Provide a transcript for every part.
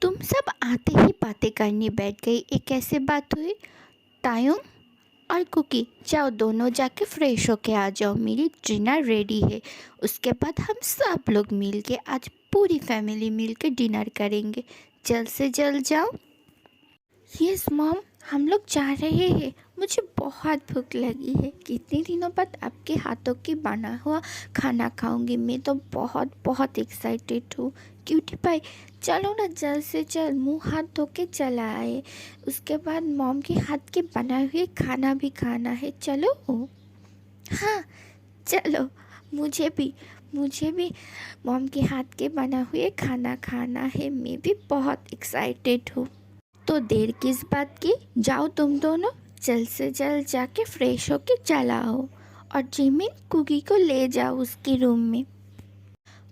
तुम सब आते ही बातें करने बैठ गई। एक कैसे बात हुई? तायुम और कुकी, जाओ दोनों जाके फ्रेश होके आ जाओ, मेरी डिनर रेडी है। उसके बाद हम सब लोग मिल के, आज पूरी फैमिली मिल के डिनर करेंगे। जल्द से जल्द जाओ। यस मॉम, हम लोग जा रहे हैं। मुझे बहुत भूख लगी है। कितने दिनों बाद आपके हाथों की बना हुआ खाना खाऊंगी। मैं तो बहुत बहुत एक्साइटेड हूँ। क्यूटी पाई, चलो ना जल्द से जल्द मुंह हाथ धो के चला आए। उसके बाद मॉम के हाथ के बना हुए खाना भी खाना है। चलो। हाँ चलो। मुझे भी मॉम के हाथ के बना हुए खाना खाना है। मैं भी बहुत एक्साइटेड हूँ। तो देर किस बात की, जाओ तुम दोनों जल्द से जल्द जाके फ्रेश होके चला आओ। और जिमिन, कुकी को ले जाओ उसके रूम में।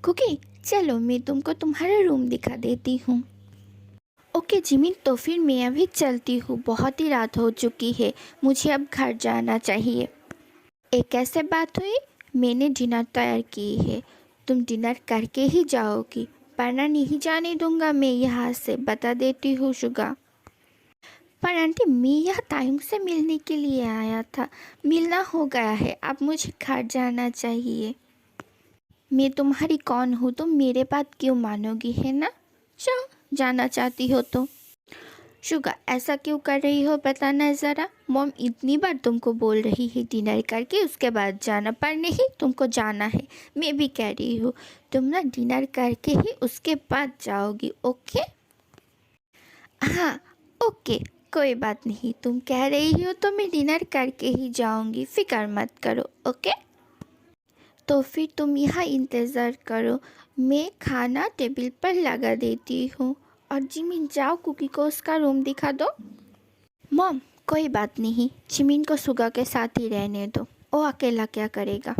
कुकी चलो, मैं तुमको तुम्हारा रूम दिखा देती हूँ। ओके जिमिन, तो फिर मैं अभी चलती हूँ। बहुत ही रात हो चुकी है, मुझे अब घर जाना चाहिए। एक ऐसे बात हुई, मैंने डिनर तैयार की है। तुम डिनर करके ही जाओगी, वरना नहीं जाने दूंगा मैं यहाँ से, बता देती हूँ शुगा। पर आंटी, मैं यह तायुंग से मिलने के लिए आया था। मिलना हो गया है, अब मुझे घर जाना चाहिए। मैं तुम्हारी कौन हूँ, तुम मेरे बात क्यों मानोगी, है ना? जाओ, जाना चाहती हो तो। शुगा, ऐसा क्यों कर रही हो, बताना ज़रा। मॉम इतनी बार तुमको बोल रही है डिनर करके उसके बाद जाना, पर नहीं, तुमको जाना है। मैं भी कह रही हूँ, तुम ना डिनर करके ही उसके बाद जाओगी, ओके? हाँ ओके, कोई बात नहीं। तुम कह रही हो तो मैं डिनर करके ही जाऊंगी, फिक्र मत करो, ओके? तो फिर तुम यहाँ इंतज़ार करो, मैं खाना टेबल पर लगा देती हूँ। और जिमिन, जाओ कुकी को उसका रूम दिखा दो। मॉम कोई बात नहीं, जिमिन को सुगा के साथ ही रहने दो, वो अकेला क्या करेगा।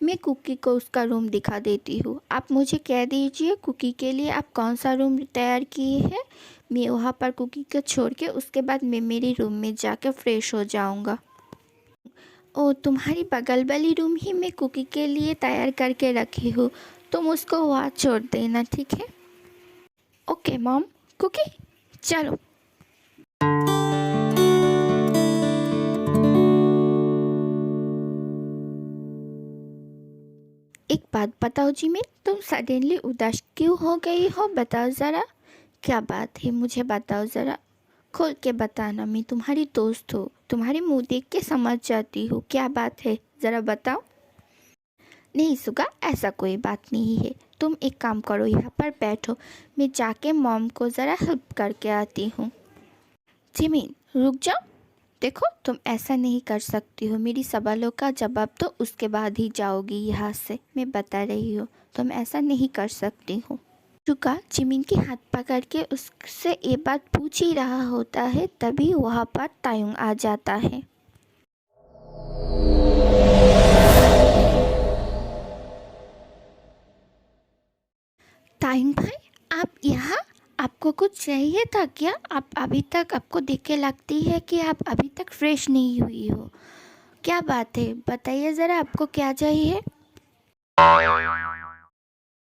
मैं कुकी को उसका रूम दिखा देती हूँ। आप मुझे कह दीजिए कुकी के लिए आप कौन सा रूम तैयार किए हैं। मैं वहाँ पर कुकी को छोड़ के उसके बाद मैं मेरे रूम में जाकर फ्रेश हो जाऊँगा। ओ, तुम्हारी बगल वाली रूम ही मैं कुकी के लिए तैयार करके रखी हूँ, तुम उसको वहाँ छोड़ देना, ठीक है? Okay mom. कुकी चलो। एक बात बताओ जिमिन, तुम सडनली उदास क्यों हो गई हो, बताओ ज़रा। क्या बात है, मुझे बताओ ज़रा, खोल के बताना। मैं तुम्हारी दोस्त हूँ, तुम्हारे मुंह देख के समझ जाती हूँ। क्या बात है, ज़रा बताओ। नहीं सुगा, ऐसा कोई बात नहीं है। तुम एक काम करो, यहाँ पर बैठो, मैं जाके मॉम को ज़रा हेल्प करके आती हूँ। जिमिन रुक जाओ, देखो तुम ऐसा नहीं कर सकती हो। मेरी सवालों का जवाब तो उसके बाद ही जाओगी यहाँ से, मैं बता रही हूँ। तुम ऐसा नहीं कर सकती हो। शुगा जिमिन के हाथ पकड़ के उससे ये बात पूछ ही रहा होता है, तभी वहाँ पर तायुंग आ जाता है। तायुंग भाई, आप यहाँ? आपको कुछ चाहिए था क्या? आप अभी तक, आपको देख के लगती है कि आप अभी तक फ्रेश नहीं हुई हो। क्या बात है, बताइए ज़रा, आपको क्या चाहिए?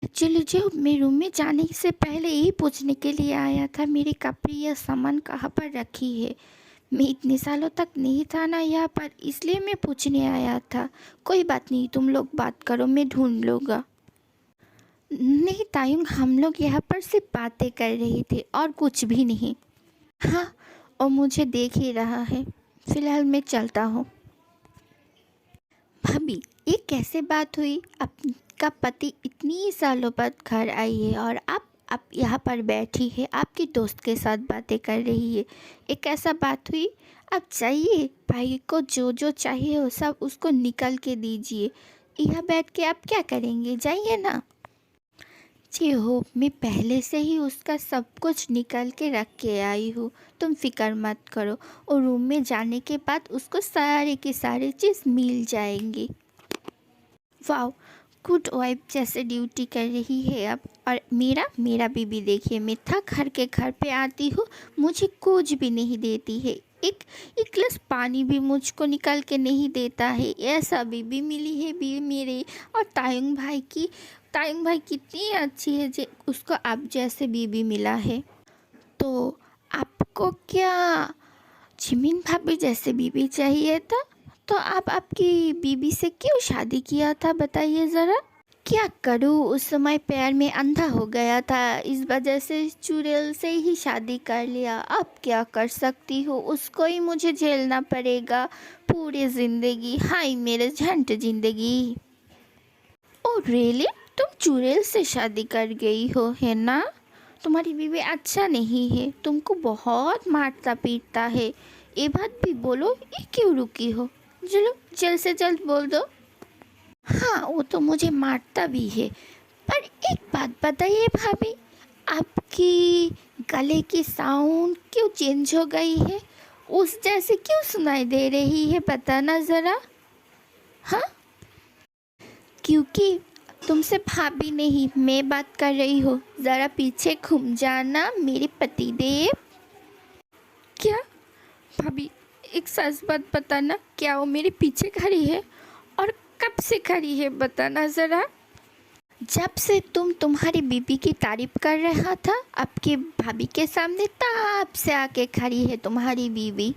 एक्चुअली जो मैं रूम में जाने से पहले यही पूछने के लिए आया था, मेरे कपड़े या सामान कहाँ पर रखी है। मैं इतने सालों तक नहीं था ना यहाँ पर, इसलिए मैं पूछने आया था। कोई बात नहीं, तुम लोग बात करो, मैं ढूंढ लूँगा। नहीं तायुंग, हम लोग यहाँ पर सिर्फ बातें कर रहे थे और कुछ भी नहीं। हाँ, और मुझे देख ही रहा है। फिलहाल मैं चलता हूँ। भाभी, ये कैसे बात हुई? आपका पति इतनी सालों बाद घर आई है और आप यहाँ पर बैठी है, आपकी दोस्त के साथ बातें कर रही है। एक ऐसा बात हुई? आप जाइए, भाई को जो जो चाहिए वो सब उसको निकल के दीजिए। यहाँ बैठ के आप क्या करेंगे, जाइए ना। जी हो, मैं पहले से ही उसका सब कुछ निकल के रख के आई हूँ, तुम फिक्र मत करो। और रूम में जाने के बाद उसको सारे की सारी चीज़ मिल जाएंगी। वाह, गुड वाइफ जैसे ड्यूटी कर रही है अब। और मेरा बीबी देखिए, मैं थक हर के घर पे आती हूँ, मुझे कुछ भी नहीं देती है। एक गिलास पानी भी मुझको निकाल के नहीं देता है। ऐसा बीबी मिली है भी मेरे। और तायुंग भाई कितनी अच्छी है, जे उसको आप जैसे बीबी मिला है। तो आपको क्या जिमिन भाभी जैसे बीवी चाहिए था? तो आप आपकी बीवी से क्यों शादी किया था, बताइए ज़रा। क्या करूँ, उस समय पैर में अंधा हो गया था, इस वजह से चुड़ैल से ही शादी कर लिया। अब क्या कर सकती हूँ, उसको ही मुझे झेलना पड़ेगा पूरी ज़िंदगी। हाय मेरे झंड ज़िंदगी। ओ रियली, तुम चुड़ैल से शादी कर गई हो, है ना? तुम्हारी बीवी अच्छा नहीं है, तुमको बहुत मारता पीटता है। ये बात भी बोलो, ये क्यों रुकी हो? चलो जल्द से जल्द बोल दो। हाँ, वो तो मुझे मारता भी है, पर एक बात बताइए भाभी, आपकी गले की साउंड क्यों चेंज हो गई है? उस जैसे क्यों सुनाई दे रही है, बताना ज़रा। हाँ, क्योंकि तुमसे भाभी नहीं मैं बात कर रही हूँ। ज़रा पीछे घूम जाना मेरे पतिदेव। क्या भाभी, एक सच बात बताना, क्या वो मेरे पीछे खड़ी है? और कब से खड़ी है, बताना ज़रा। जब से तुम तुम्हारी बीबी की तारीफ कर रहा था आपके भाभी के सामने, तब से आके खड़ी है तुम्हारी बीवी।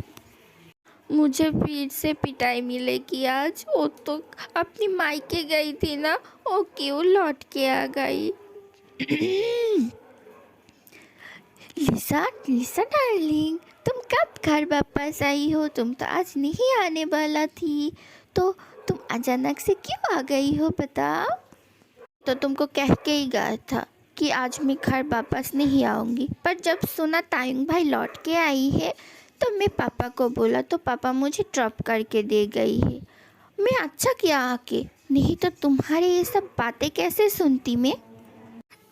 मुझे फिर से पिटाई मिलेगी आज। वो तो अपनी मायके गई थी ना, वो क्यों लौट के आ गई? लिसा लिसा डार्लिंग, तुम कब घर वापस आई हो? तुम तो आज नहीं आने वाला थी, तो तुम अचानक से क्यों आ गई हो, बताओ। तो तुमको कह के ही गया था कि आज मैं घर वापस नहीं आऊँगी, पर जब सुना तायुंग भाई लौट के आई है तो मैं पापा को बोला, तो पापा मुझे ड्रॉप करके दे गई है। मैं अच्छा किया आके, नहीं तो तुम्हारी ये सब बातें कैसे सुनती मैं।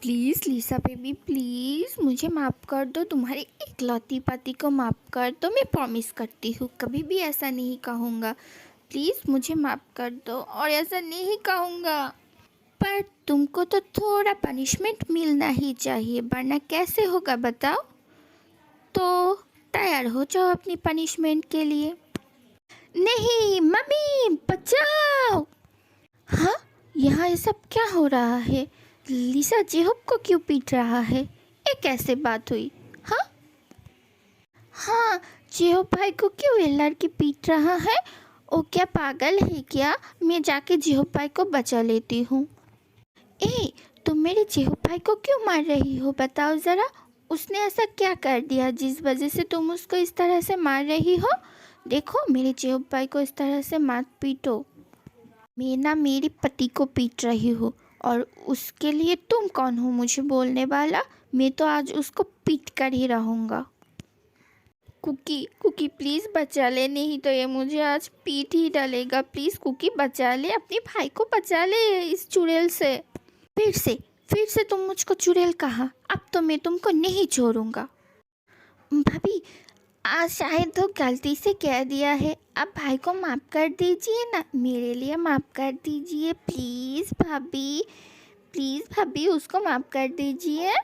प्लीज़ लिसा बेबी, प्लीज़ मुझे माफ़ कर दो, तुम्हारी इकलौती पति को माफ़ कर दो। मैं प्रॉमिस करती हूँ कभी भी ऐसा नहीं कहूँगा। प्लीज़ मुझे माफ़ कर दो और ऐसा नहीं कहूँगा। पर तुमको तो थोड़ा पनिशमेंट मिलना ही चाहिए, वरना कैसे होगा बताओ। तो तैयार हो जाओ अपनी पनिशमेंट के लिए। नहीं मम्मी बचाओ। हाँ, यहाँ ये सब क्या हो रहा है? लिसा जेहब को क्यों पीट रहा है? ये कैसे बात हुई? हाँ हाँ, जेहब भाई को क्यों ये लड़की पीट रहा है? वो क्या पागल है क्या? मैं जाके जेहब भाई को बचा लेती हूँ। ए, तुम मेरे जेहब भाई को क्यों मार रही हो, बताओ ज़रा। उसने ऐसा क्या कर दिया जिस वजह से तुम उसको इस तरह से मार रही हो? देखो मेरे जेहब भाई को इस तरह से मत पीटो। मैं ना मेरे पति को पीट रही हूँ, और उसके लिए तुम कौन हो मुझे बोलने वाला? मैं तो आज उसको पीट कर ही रहूँगा। कुकी कुकी प्लीज़ बचा ले, नहीं तो ये मुझे आज पीट ही डालेगा। प्लीज़ कुकी बचा ले, अपने भाई को बचा ले इस चुड़ैल से। फिर से तुम मुझको चुड़ैल कहा, अब तो मैं तुमको नहीं छोड़ूंगा। भाभी, आज शायद तो गलती से कह दिया है, अब भाई को माफ़ कर दीजिए ना, मेरे लिए माफ़ कर दीजिए प्लीज़ भाभी। प्लीज़ भाभी उसको माफ़ कर दीजिए।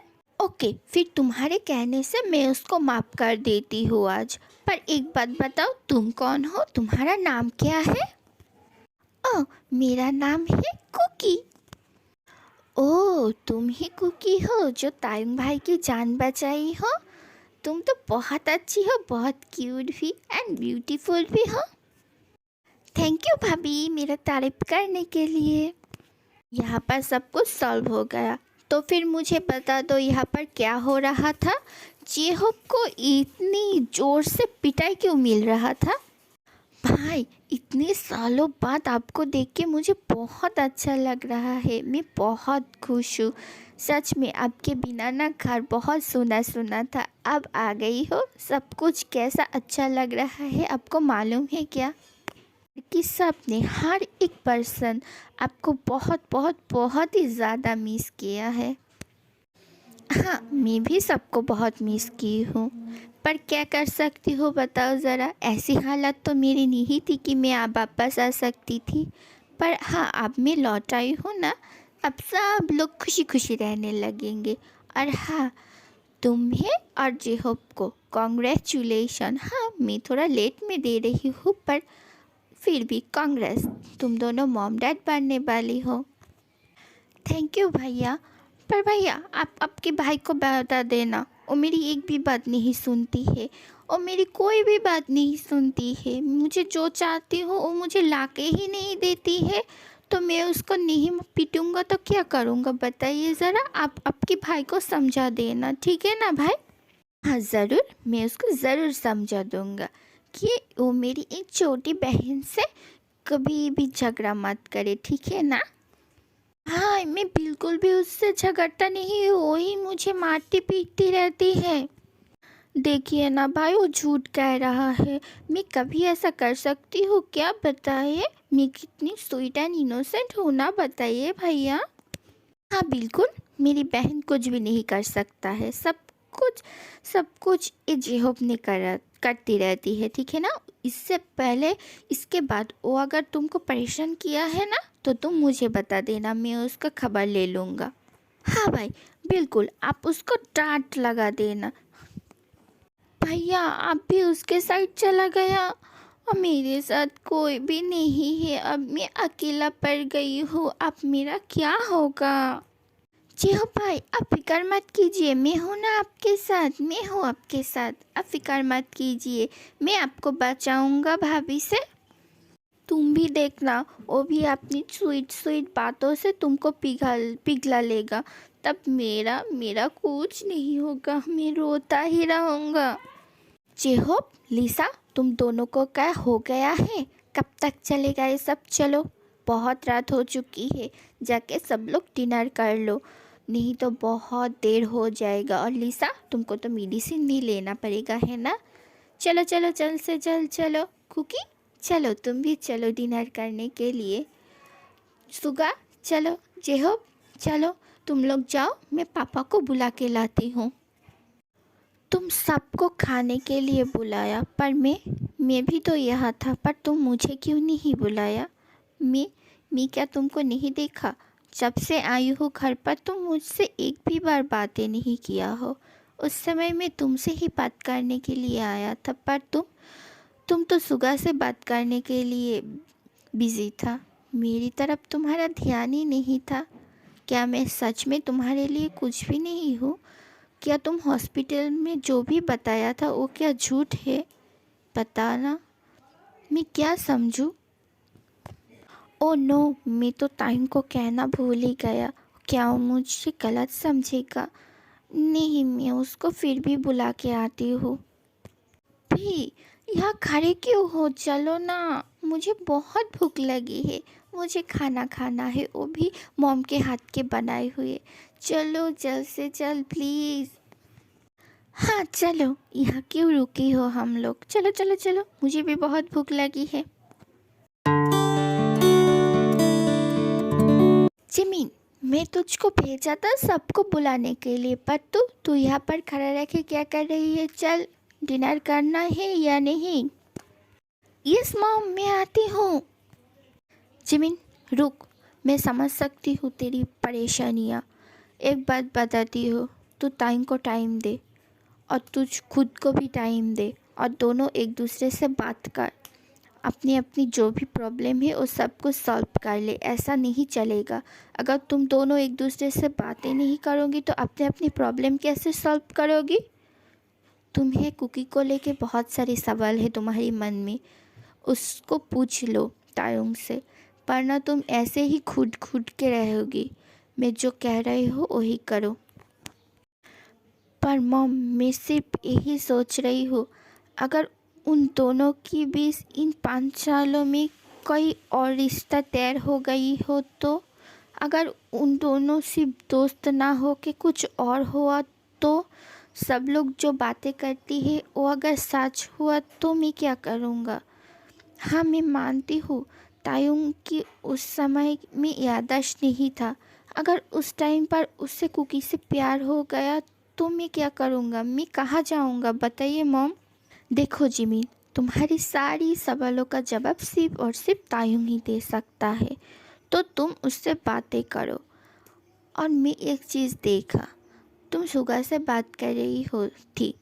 ओके, फिर तुम्हारे कहने से मैं उसको माफ़ कर देती हूँ आज। पर एक बात बताओ, तुम कौन हो, तुम्हारा नाम क्या है? ओह, मेरा नाम है कुकी। ओह, तुम ही कुकी हो जो तायुंग भाई की जान बचाई हो? तुम तो बहुत अच्छी हो, बहुत क्यूट भी एंड ब्यूटीफुल भी हो। थैंक यू भाभी मेरा तारीफ करने के लिए। यहाँ पर सब कुछ सॉल्व हो गया, तो फिर मुझे बता दो यहाँ पर क्या हो रहा था? जेहब को इतनी ज़ोर से पिटाई क्यों मिल रहा था? भाई, इतने सालों बाद आपको देख के मुझे बहुत अच्छा लग रहा है, मैं बहुत खुश हूँ। सच में आपके बिना ना घर बहुत सुना सुना था, अब आ गई हो। सब कुछ कैसा अच्छा लग रहा है आपको मालूम है क्या? कि सब ने, हर एक पर्सन आपको बहुत बहुत बहुत ही ज़्यादा मिस किया है। हाँ, मैं भी सबको बहुत मिस की हूँ, पर क्या कर सकती हूँ बताओ ज़रा। ऐसी हालत तो मेरी नहीं थी कि मैं आप वापस आ सकती थी, पर हाँ अब मैं लौट आई हूँ ना, अब सब लोग खुशी खुशी रहने लगेंगे। और हाँ, तुम्हें और जेहब को कॉन्ग्रेचुलेशन। हाँ, मैं थोड़ा लेट में दे रही हूँ, पर फिर भी कांग्रेस, तुम दोनों मॉम डैड बनने वाली हो। थैंक यू भैया। पर भैया आप आपके भाई को बता देना वो मेरी एक भी बात नहीं सुनती है और मेरी कोई भी बात नहीं सुनती है। मुझे जो चाहती हूँ वो मुझे लाके ही नहीं देती है। तो मैं उसको नहीं पीटूँगा तो क्या करूँगा बताइए ज़रा। आप आपके भाई को समझा देना, ठीक है ना भाई? हाँ ज़रूर, मैं उसको ज़रूर समझा दूँगा कि वो मेरी एक छोटी बहन से कभी भी झगड़ा मत करे, ठीक है ना? हाँ, मैं बिल्कुल भी उससे झगड़ता नहीं हूँ, वो ही मुझे मारती पीटती रहती है। देखिए ना भाई, वो झूठ कह रहा है। मैं कभी ऐसा कर सकती हूँ क्या बताइए? मैं कितनी स्वीट एंड इनोसेंट हूँ ना, बताइए भैया। हाँ बिल्कुल, मेरी बहन कुछ भी नहीं कर सकता है। सब कुछ ये जेहोब ने करती रहती है, ठीक है ना? इससे पहले इसके बाद वो अगर तुमको परेशान किया है ना तो तुम मुझे बता देना, मैं उसका खबर ले लूँगा। हाँ भाई बिल्कुल, आप उसको डांट लगा देना। भैया आप भी उसके साइड चला गया और मेरे साथ कोई भी नहीं है। अब मैं अकेला पड़ गई हूँ, अब मेरा क्या होगा? जी हो भाई, आप फिक्र मत कीजिए, मैं हूँ ना आपके साथ, मैं हूँ आपके साथ। आप फिक्र मत कीजिए, मैं आपको बचाऊंगा भाभी से। तुम भी देखना, वो भी अपनी स्वीट स्वीट बातों से तुमको पिघला लेगा। तब मेरा मेरा कुछ नहीं होगा, मैं रोता ही रहूँगा। जेहोब, लिसा, तुम दोनों को क्या हो गया है? कब तक चलेगा ये सब? चलो, बहुत रात हो चुकी है, जाके सब लोग डिनर कर लो, नहीं तो बहुत देर हो जाएगा। और लिसा, तुमको तो मेडिसिन भी लेना पड़ेगा, है ना? चलो चलो, जल्द से जल्द चलो। कुकी, चलो तुम भी चलो डिनर करने के लिए। सुगा, चलो। जेहोब, चलो तुम लोग जाओ, मैं पापा को बुला के लाती हूँ। तुम सबको खाने के लिए बुलाया, पर मैं भी तो यहाँ था, पर तुम मुझे क्यों नहीं बुलाया? मैं क्या तुमको नहीं देखा? जब से आई हो घर पर तुम मुझसे एक भी बार बातें नहीं किया हो। उस समय मैं तुमसे ही बात करने के लिए आया था, पर तुम तो सुगा से बात करने के लिए बिजी था। मेरी तरफ तुम्हारा ध्यान ही नहीं था। क्या मैं सच में तुम्हारे लिए कुछ भी नहीं हूँ? क्या तुम हॉस्पिटल में जो भी बताया था वो क्या झूठ है? बताना, मैं क्या समझूं? ओ नो, मैं तो टाइम को कहना भूल ही गया। क्या वो मुझे गलत समझेगा? नहीं, मैं उसको फिर भी बुला के आती हूँ। भी यहाँ खड़े क्यों हो? चलो ना, मुझे बहुत भूख लगी है, मुझे खाना खाना है, वो भी मॉम के हाथ के बनाए हुए। चलो जल्द से जल्द प्लीज़। हाँ चलो, यहाँ क्यों रुकी हो हम लोग? चलो चलो चलो, मुझे भी बहुत भूख लगी है। जिमिन, मैं तुझको भेजा था सबको बुलाने के लिए, पर तू यहाँ पर खड़ा रह के क्या कर रही है? चल, डिनर करना है या नहीं? यस मॉम, मैं आती हूँ। जिमिन रुक, मैं समझ सकती हूँ तेरी परेशानियाँ। एक बात बताती हूँ, तू टाइम को टाइम दे और तुझ खुद को भी टाइम दे, और दोनों एक दूसरे से बात कर। अपनी अपनी जो भी प्रॉब्लम है वो सब कुछ सॉल्व कर ले। ऐसा नहीं चलेगा। अगर तुम दोनों एक दूसरे से बातें नहीं करोगी तो अपने अपनी प्रॉब्लम कैसे सॉल्व करोगी? तुम्हें कुकी को लेके बहुत सारे सवाल है तुम्हारी मन में, उसको पूछ लो तायुंग से, वरना तुम ऐसे ही खुद खुद के रहोगी। मैं जो कह रही हूँ वही करो। पर मॉम, मैं सिर्फ यही सोच रही हूँ, अगर उन दोनों के बीच इन 5 सालों में कोई और रिश्ता तैयार हो गई हो तो? अगर उन दोनों सिर्फ दोस्त ना हो के कुछ और हुआ तो? सब लोग जो बातें करती है वो अगर सच हुआ तो मैं क्या करूँगा? हाँ मैं मानती हूँ तायुंग की उस समय में याददाश्त नहीं था। अगर उस टाइम पर उससे कुकी से प्यार हो गया तो मैं क्या करूँगा? मैं कहाँ जाऊँगा बताइए मॉम? देखो जिमिन, तुम्हारी सारी सवालों का जवाब सिर्फ और सिर्फ तायुंग ही दे सकता है, तो तुम उससे बातें करो। और मैं एक चीज़ देखा, तुम सुगा से बात कर रही हो थी,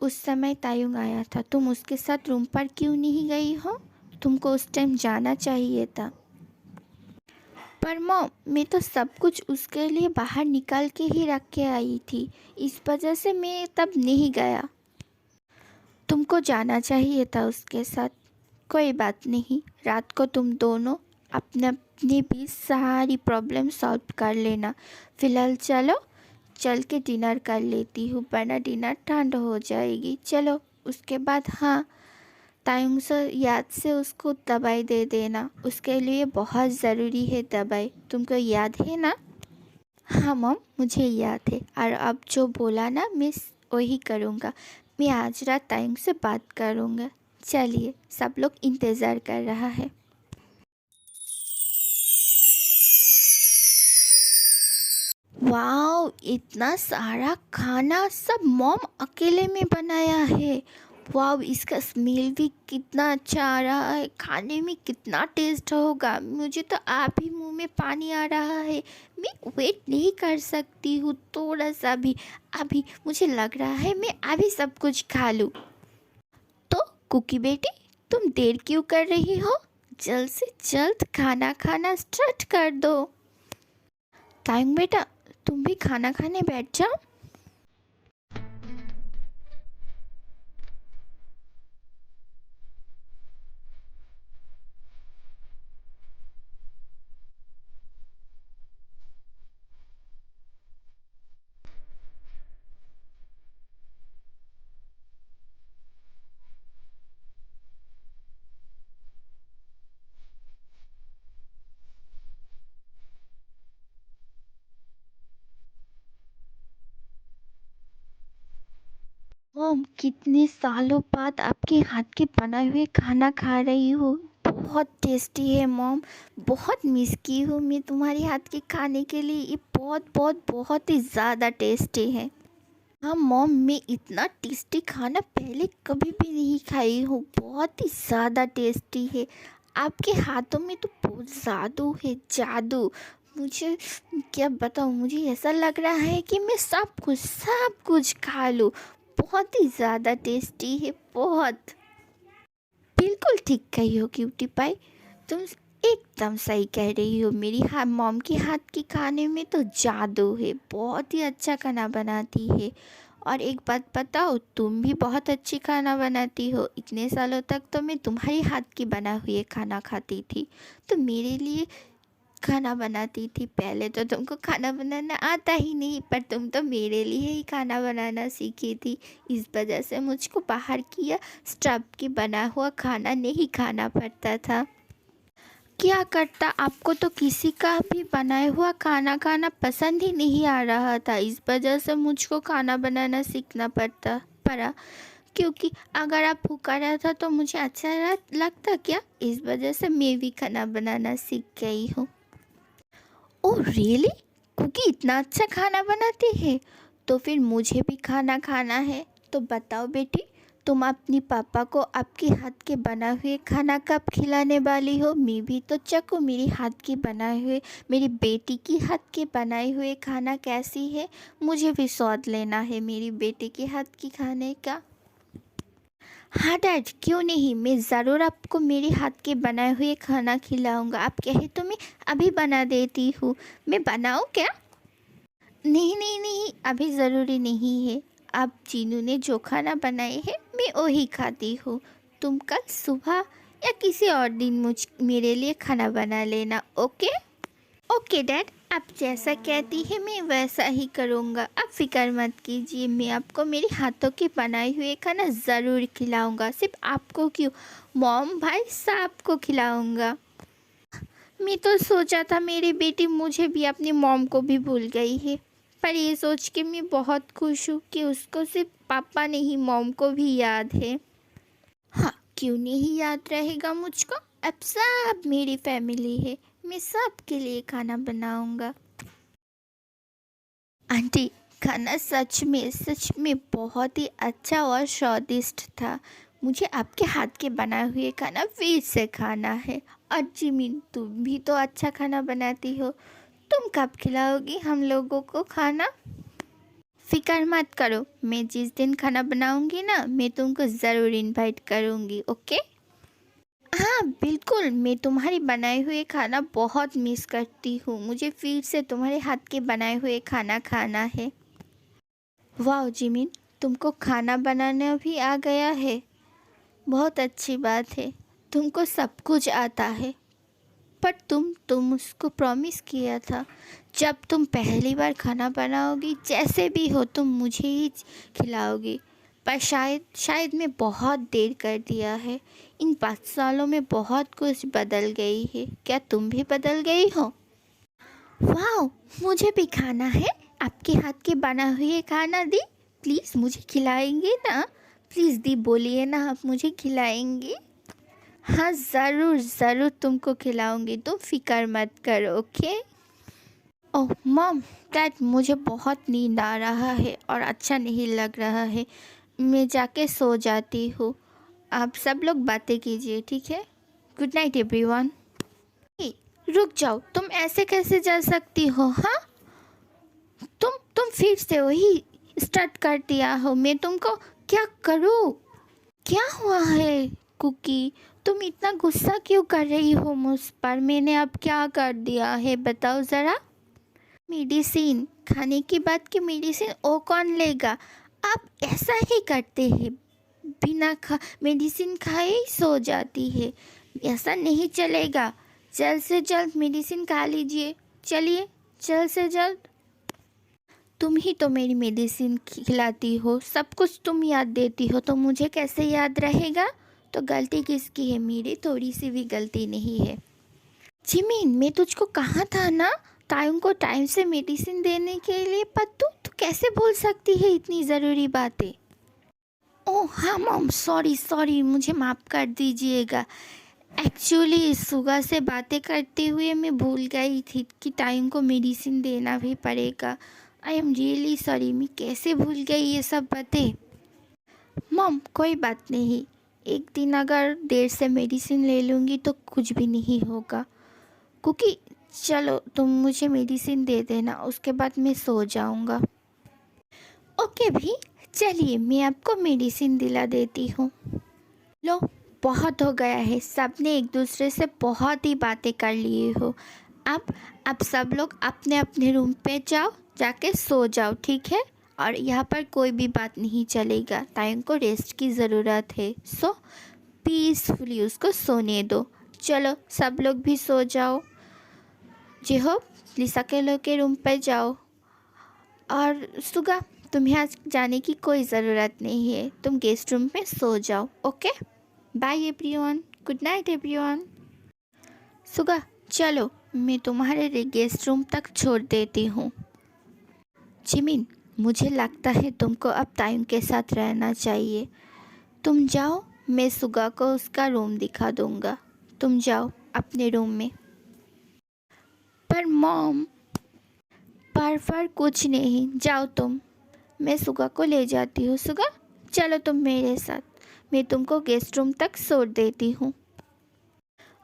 उस समय तायुंग आया था, तुम उसके साथ रूम पर क्यों नहीं गई हो? तुमको उस टाइम जाना चाहिए था। पर मॉम, मैं तो सब कुछ उसके लिए बाहर निकाल के ही रख के आई थी, इस वजह से मैं तब नहीं गया। तुमको जाना चाहिए था उसके साथ। कोई बात नहीं, रात को तुम दोनों अपने अपने भी सारी प्रॉब्लम सॉल्व कर लेना। फ़िलहाल चलो, चल के डिनर कर लेती हूँ, वरना डिनर ठंड हो जाएगी। चलो, उसके बाद हाँ, टाइम से याद से उसको दवाई दे देना, उसके लिए बहुत ज़रूरी है दवाई। तुमको याद है ना? हाँ मॉम, मुझे याद है, और अब जो बोला ना मैं वही करूँगा। मैं आज रात टाइम से बात करूँगा। चलिए, सब लोग इंतज़ार कर रहा है। वाओ, इतना सारा खाना सब मॉम अकेले में बनाया है। वाओ, इसका स्मेल भी कितना अच्छा आ रहा है, खाने में कितना टेस्ट होगा। मुझे तो आप ही मुंह में पानी आ रहा है। मैं वेट नहीं कर सकती हूँ थोड़ा सा भी। अभी मुझे लग रहा है मैं अभी सब कुछ खा लूँ। तो कुकी बेटी, तुम देर क्यों कर रही हो? जल्द से जल्द खाना खाना स्टार्ट कर दो। टाइम बेटा, तुम भी खाना खाने बैठ जाओ। ओम, कितने सालों बाद आपके हाथ के बनाए हुए खाना खा रही हूँ। बहुत टेस्टी है मॉम। बहुत मिस की हूँ मैं तुम्हारे हाथ के खाने के लिए। ये बहुत बहुत बहुत ही ज़्यादा टेस्टी है। हाँ मॉम, मैं इतना टेस्टी खाना पहले कभी भी नहीं खाई हूँ। बहुत ही ज़्यादा टेस्टी है। आपके हाथों में तो बहुत जादू है, जादू। मुझे क्या बताऊँ, मुझे ऐसा लग रहा है कि मैं सब कुछ खा लूँ। बहुत ही ज़्यादा टेस्टी है, बहुत। बिल्कुल ठीक कही हो क्यूटी पाई, तुम एकदम सही कह रही हो। मेरी मॉम के हाथ के खाने में तो जादू है, बहुत ही अच्छा खाना बनाती है। और एक बात बताओ, तुम भी बहुत अच्छी खाना बनाती हो। इतने सालों तक तो मैं तुम्हारे हाथ की बना हुए खाना खाती थी, तो मेरे लिए खाना बनाती थी। पहले तो तुमको खाना बनाना आता ही नहीं, पर तुम तो मेरे लिए ही खाना बनाना सीखी थी। इस वजह से मुझको बाहर की या स्टव की बना हुआ खाना नहीं खाना पड़ता था। क्या करता, आपको तो किसी का भी बनाया हुआ खाना खाना पसंद ही नहीं आ रहा था। इस वजह से मुझको खाना बनाना सीखना पड़ा। क्योंकि अगर आप भूखा रहता तो मुझे अच्छा लगता क्या? इस वजह से मैं भी खाना बनाना सीख गई हूँ। Oh really? कुकी इतना अच्छा खाना बनाती है? तो फिर मुझे भी खाना खाना है। तो बताओ बेटी, तुम अपनी पापा को आपके हाथ के बना हुए खाना कब खिलाने वाली हो? मैं भी तो चखूँ मेरी हाथ की बनाए हुए, मेरी बेटी की हाथ के बनाए हुए खाना कैसी है। मुझे भी स्वाद लेना है मेरी बेटी के हाथ की खाने का। हाँ डैड, क्यों नहीं, मैं ज़रूर आपको मेरे हाथ के बनाए हुए खाना खिलाऊंगा। आप कहे तो मैं अभी बना देती हूँ। मैं बनाऊँ क्या? नहीं नहीं नहीं, अभी ज़रूरी नहीं है। अब चीनू ने जो खाना बनाए है मैं वही खाती हूँ। तुम कल सुबह या किसी और दिन मेरे लिए खाना बना लेना, ओके? ओके डैड, आप जैसा कहती है मैं वैसा ही करूँगा। आप फिक्र मत कीजिए, मैं आपको मेरे हाथों के बनाए हुए खाना ज़रूर खिलाऊँगा। सिर्फ आपको क्यों, मॉम भाई सबको खिलाऊँगा। मैं तो सोचा था मेरी बेटी मुझे भी अपनी मॉम को भी भूल गई है, पर ये सोच के मैं बहुत खुश हूँ कि उसको सिर्फ पापा नहीं मॉम को भी याद है। हाँ, क्यों नहीं याद रहेगा मुझको? अब सब मेरी फैमिली है, मैं सबके लिए खाना बनाऊंगा। आंटी, खाना सच में बहुत ही अच्छा और स्वादिष्ट था। मुझे आपके हाथ के बनाए हुए खाना फिर से खाना है। और जिमिन, तुम भी तो अच्छा खाना बनाती हो। तुम कब खिलाओगी हम लोगों को खाना? फिक्र मत करो, मैं जिस दिन खाना बनाऊंगी ना, मैं तुमको ज़रूर इनवाइट करूंगी, ओके? हाँ बिल्कुल, मैं तुम्हारी बनाए हुए खाना बहुत मिस करती हूँ। मुझे फिर से तुम्हारे हाथ के बनाए हुए खाना खाना है। वाह जिमिन, तुमको खाना बनाना भी आ गया है। बहुत अच्छी बात है, तुमको सब कुछ आता है। पर तुम उसको प्रॉमिस किया था, जब तुम पहली बार खाना बनाओगी जैसे भी हो तुम मुझे ही खिलाओगी। पर शायद मैं बहुत देर कर दिया है। इन 5 सालों में बहुत कुछ बदल गई है। क्या तुम भी बदल गई हो? वाह, मुझे भी खाना है। आपके हाथ के बना हुए खाना दी, प्लीज़ मुझे खिलाएंगे ना? प्लीज़ दी, बोलिए ना आप मुझे खिलाएंगे। हाँ ज़रूर ज़रूर तुमको खिलाऊंगी, तुम फिक्र मत करो। ओके। ओह मॉम, डैड, मुझे बहुत नींद आ रहा है और अच्छा नहीं लग रहा है। मैं जाके सो जाती हूँ। आप सब लोग बातें कीजिए, ठीक है? Good night everyone. रुक जाओ, तुम ऐसे कैसे जा सकती हो? हाँ, तुम फिर से वही स्टार्ट कर दिया हो। मैं तुमको क्या करूँ? क्या हुआ है कुकी? तुम इतना गुस्सा क्यों कर रही हो मुझ पर? मैंने अब क्या कर दिया है बताओ ज़रा। मेडिसिन खाने की बात की मेडिसिन ओ कौन लेगा? आप ऐसा ही करते हैं, बिना खा मेडिसिन खाए ही सो जाती है। ऐसा नहीं चलेगा। जल्द से जल्द मेडिसिन खा लीजिए। चलिए, जल्द से जल्द। तुम ही तो मेरी मेडिसिन खिलाती हो, सब कुछ तुम याद देती हो, तो मुझे कैसे याद रहेगा? तो गलती किसकी है? मेरी थोड़ी सी भी गलती नहीं है। जिमिन, मैं तुझको कहा था ना तायुं को टाइम से मेडिसिन देने के लिए, पर तू कैसे भूल सकती है इतनी ज़रूरी बातें? ओह हाँ मॉम, सॉरी सॉरी, मुझे माफ़ कर दीजिएगा। एक्चुअली सुगा से बातें करते हुए मैं भूल गई थी कि टाइम को मेडिसिन देना भी पड़ेगा। आई एम रियली सॉरी, मैं कैसे भूल गई ये सब बातें। मॉम कोई बात नहीं, एक दिन अगर देर से मेडिसिन ले लूँगी तो कुछ भी नहीं होगा। कुकी, चलो तुम मुझे मेडिसिन दे देना, उसके बाद मैं सो जाऊँगा। ओके भी, चलिए मैं आपको मेडिसिन दिला देती हूँ। लो, बहुत हो गया है, सबने एक दूसरे से बहुत ही बातें कर लिए हो। अब सब लोग अपने अपने रूम पे जाओ, जाके सो जाओ, ठीक है? और यहाँ पर कोई भी बात नहीं चलेगा। टाइम को रेस्ट की ज़रूरत है, सो पीसफुली उसको सोने दो। चलो सब लोग भी सो जाओ। जी हो, लिसा के लोग के रूम पर जाओ। और सुगा, तुम्हें आज जाने की कोई ज़रूरत नहीं है, तुम गेस्ट रूम में सो जाओ। Okay, bye everyone, good night everyone. Suga, चलो मैं तुम्हारे गेस्ट रूम तक छोड़ देती हूँ। जिमिन, मुझे लगता है तुमको अब टाइम के साथ रहना चाहिए। तुम जाओ, मैं सुगा को उसका रूम दिखा दूँगा। तुम जाओ अपने रूम में। पर मॉम, पर कुछ नहीं, जाओ तुम, मैं सुगा को ले जाती हूँ। सुगा, चलो तुम मेरे साथ, मैं तुमको गेस्ट रूम तक छोड़ देती हूँ।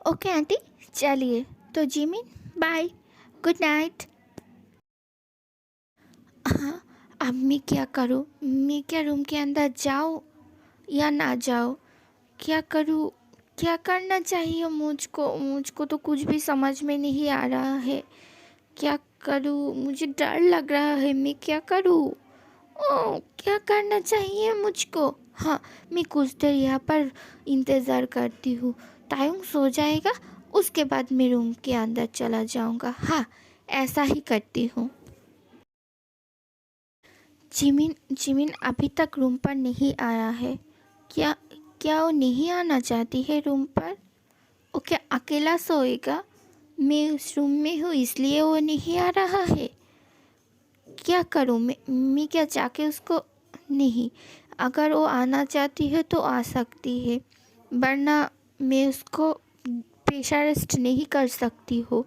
ओके आंटी, चलिए। तो जिमिन, बाय, गुड नाइट। हाँ, अब मैं क्या करूँ? मैं क्या रूम के अंदर जाऊँ या ना जाऊँ? क्या करूँ? क्या करना चाहिए मुझको तो कुछ भी समझ में नहीं आ रहा है। क्या करूँ? मुझे डर लग रहा है, मैं क्या करूँ? ओह, क्या करना चाहिए मुझको? हाँ, मैं कुछ देर यहाँ पर इंतज़ार करती हूँ। तायुंग सो जाएगा, उसके बाद मैं रूम के अंदर चला जाऊँगा। हाँ, ऐसा ही करती हूँ। जिमिन जिमिन अभी तक रूम पर नहीं आया है। क्या क्या वो नहीं आना चाहती है रूम पर? वो क्या अकेला सोएगा? मैं उस रूम में हूँ इसलिए वो नहीं आ रहा है। क्या करूँ मैं क्या जाके उसको? नहीं, अगर वो आना चाहती है तो आ सकती है, वरना मैं उसको प्रेशराइज्ड नहीं कर सकती हूँ।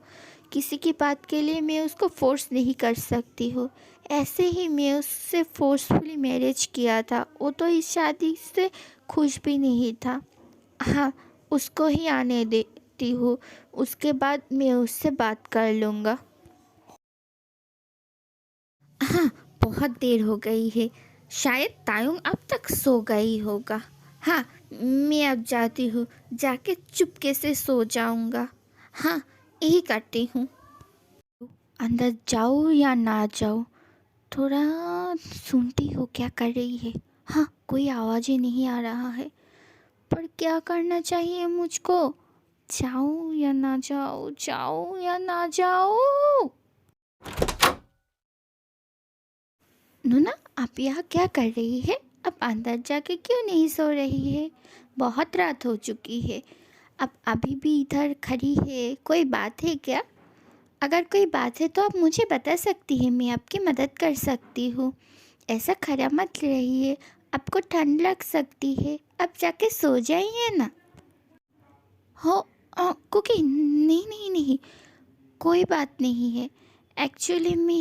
किसी की बात के लिए मैं उसको फोर्स नहीं कर सकती हूँ। ऐसे ही मैं उससे फोर्सफुली मैरिज किया था, वो तो इस शादी से खुश भी नहीं था। हाँ, उसको ही आने देती हूँ, उसके बाद मैं उससे बात कर लूँगा। हाँ, बहुत देर हो गई है, शायद तायुंग अब तक सो गई होगा। हाँ, मैं अब जाती हूँ, जाके चुपके से सो जाऊँगा। हाँ, यही करती हूँ। अंदर जाऊँ या ना जाऊँ, थोड़ा सुनती हूँ क्या कर रही है। हाँ, कोई आवाज़ ही नहीं आ रहा है, पर क्या करना चाहिए मुझको? जाऊँ या ना जाऊँ, जाऊँ या ना जाऊँ? नूना, आप यहाँ क्या कर रही है? अब अंदर जाके क्यों नहीं सो रही है? बहुत रात हो चुकी है, अब अभी भी इधर खड़ी है। कोई बात है क्या? अगर कोई बात है तो आप मुझे बता सकती हैं, मैं आपकी मदद कर सकती हूँ। ऐसा खड़ा मत रहिए, आपको ठंड लग सकती है। अब जाके सो जाइए ना। हो कुकी, नहीं नहीं नहीं, कोई बात नहीं है। एक्चुअली मैं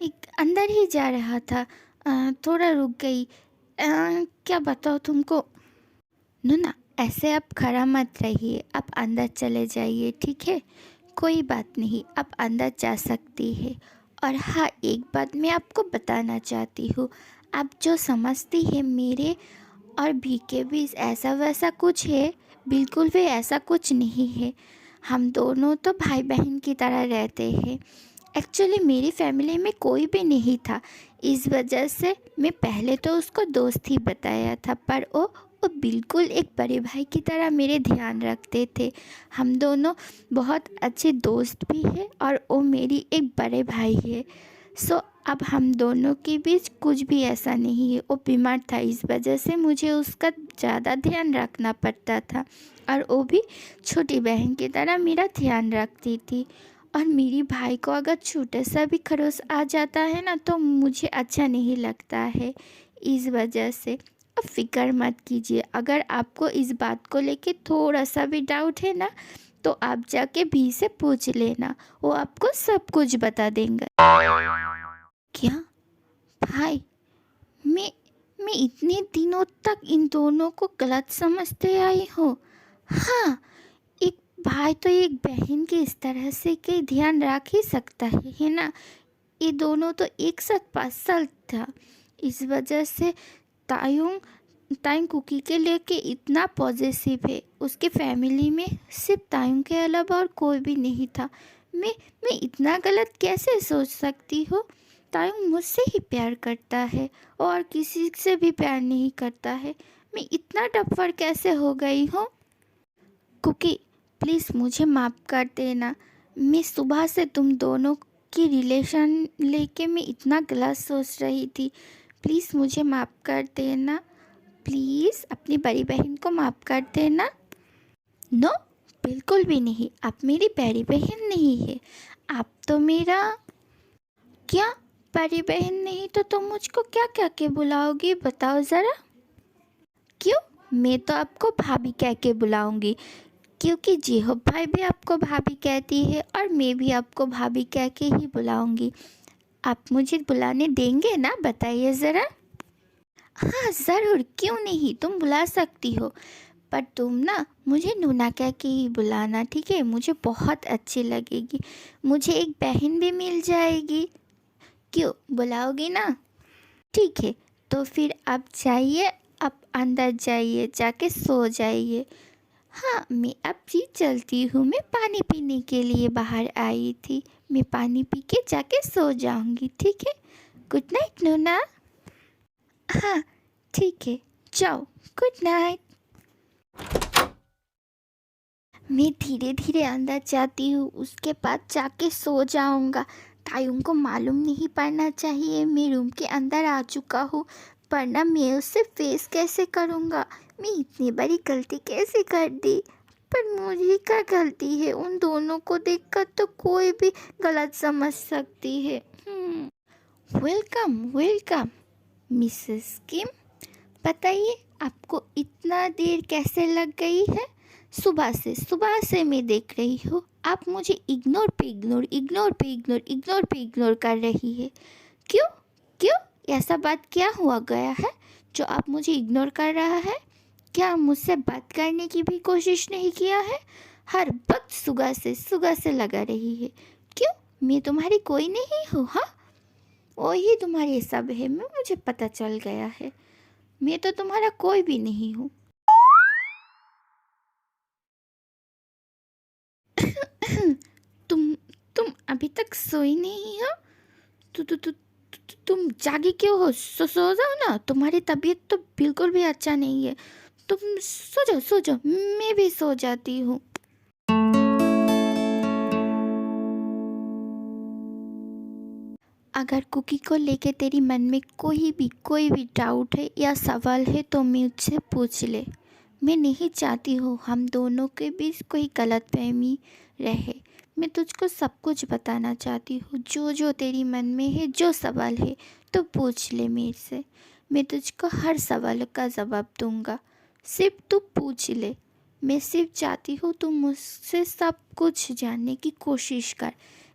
एक अंदर ही जा रहा था, थोड़ा रुक गई। क्या बताओ तुमको? नूना, ऐसे आप खड़ा मत रहिए, आप अंदर चले जाइए, ठीक है? कोई बात नहीं, आप अंदर जा सकती है। और हाँ, एक बात मैं आपको बताना चाहती हूँ। आप जो समझती है मेरे और भी के बीच ऐसा वैसा कुछ है, बिल्कुल भी ऐसा कुछ नहीं है। हम दोनों तो भाई बहन की तरह रहते हैं। एक्चुअली मेरी फैमिली में कोई भी नहीं था, इस वजह से मैं पहले तो उसको दोस्त ही बताया था, पर वो बिल्कुल एक बड़े भाई की तरह मेरे ध्यान रखते थे। हम दोनों बहुत अच्छे दोस्त भी हैं और वो मेरी एक बड़े भाई है। सो अब हम दोनों के बीच कुछ भी ऐसा नहीं है। वो बीमार था, इस वजह से मुझे उसका ज़्यादा ध्यान रखना पड़ता था, और वो भी छोटी बहन की तरह मेरा ध्यान रखती थी। और मेरी भाई को अगर छोटा सा भी खरोच आ जाता है ना, तो मुझे अच्छा नहीं लगता है। इस वजह से अब फ़िक्र मत कीजिए। अगर आपको इस बात को लेके थोड़ा सा भी डाउट है ना, तो आप जाके भी से पूछ लेना, वो आपको सब कुछ बता देंगे। क्या भाई? मैं इतने दिनों तक इन दोनों को गलत समझते आई हूँ। हाँ, एक भाई तो एक बहन के इस तरह से के ध्यान रख ही सकता है ना? ये दोनों तो एक साथ 5 साल था, इस वजह से तायुंग तायुंग कुकी के लेके इतना पॉजिटिव है। उसके फैमिली में सिर्फ तायुंग के अलावा और कोई भी नहीं था। मैं इतना गलत कैसे सोच सकती हूँ? तायुंग मुझसे ही प्यार करता है और किसी से भी प्यार नहीं करता है। मैं इतना डफर कैसे हो गई हूँ? कुकी, प्लीज़ मुझे माफ़ कर देना। मैं सुबह से तुम दोनों की रिलेशन लेके मैं इतना गलत सोच रही थी। प्लीज़ मुझे माफ़ कर देना। प्लीज़ अपनी बड़ी बहन को माफ़ कर देना। नो, बिल्कुल भी नहीं, आप मेरी बड़ी बहन नहीं है। आप तो मेरा क्या? बड़ी बहन नहीं तो तुम मुझको क्या क्या के बुलाओगी, बताओ ज़रा? क्यों? मैं तो आपको भाभी कह के बुलाऊंगी, क्योंकि जीहोब भाई भी आपको भाभी कहती है और मैं भी आपको भाभी कह के ही बुलाऊंगी। आप मुझे बुलाने देंगे ना, बताइए ज़रा? हाँ ज़रूर, क्यों नहीं, तुम बुला सकती हो। पर तुम ना मुझे नूना कह के ही बुलाना, ठीक है? मुझे बहुत अच्छी लगेगी, मुझे एक बहन भी मिल जाएगी। क्यों, बुलाओगी ना? ठीक है, तो फिर आप जाइए, आप अंदर जाइए, जाके सो जाइए। हाँ, मैं अब जी चलती हूँ, मैं पानी पीने के लिए बाहर आई थी। मैं पानी पी के जाके सो जाऊँगी, ठीक है? गुड नाइट नूना। हाँ, ठीक है, जाओ, गुड नाइट। मैं धीरे धीरे अंदर जाती हूँ, उसके बाद जाके सो जाऊँगा। तायुंग को मालूम नहीं पड़ना चाहिए मैं रूम के अंदर आ चुका हूँ, वरना मैं उससे फेस कैसे करूँगा? मैं इतनी बड़ी गलती कैसे कर दी? पर मुझे क्या गलती है? उन दोनों को देखकर तो कोई भी गलत समझ सकती है। वेलकम वेलकम मिसेस किम, बताइए आपको इतना देर कैसे लग गई है? सुबह से मैं देख रही हूँ आप मुझे इग्नोर कर रही है। क्यों? क्यों? ऐसा बात क्या हुआ गया है जो आप मुझे इग्नोर कर रहा है? क्या मुझसे बात करने की भी कोशिश नहीं किया है? हर वक्त सुबह से लगा रही है। क्यों? मैं तुम्हारी कोई नहीं हूँ? हाँ, वही तुम्हारी सब है, मैं मुझे पता चल गया है। मैं तो तुम्हारा कोई भी नहीं हूँ। अभी तक सोई नहीं हो? तुम जागी क्यों हो? सो जाओ ना, तुम्हारी तबीयत तो बिल्कुल भी अच्छा नहीं है। तुम सो जाओ, मैं भी सो जाती हूँ। अगर कुकी को लेके तेरी मन में कोई भी डाउट है या सवाल है तो मुझसे पूछ ले। मैं नहीं चाहती हूँ हम दोनों के बीच कोई गलतफहमी रहे। मैं तुझको सब कुछ बताना चाहती हूँ। जो जो तेरी मन में है, जो सवाल है तो पूछ ले मेरे से। मैं तुझको हर सवाल का जवाब दूँगा, सिर्फ तू पूछ ले। मैं सिर्फ चाहती हूँ तू मुझसे सब कुछ जानने की कोशिश कर,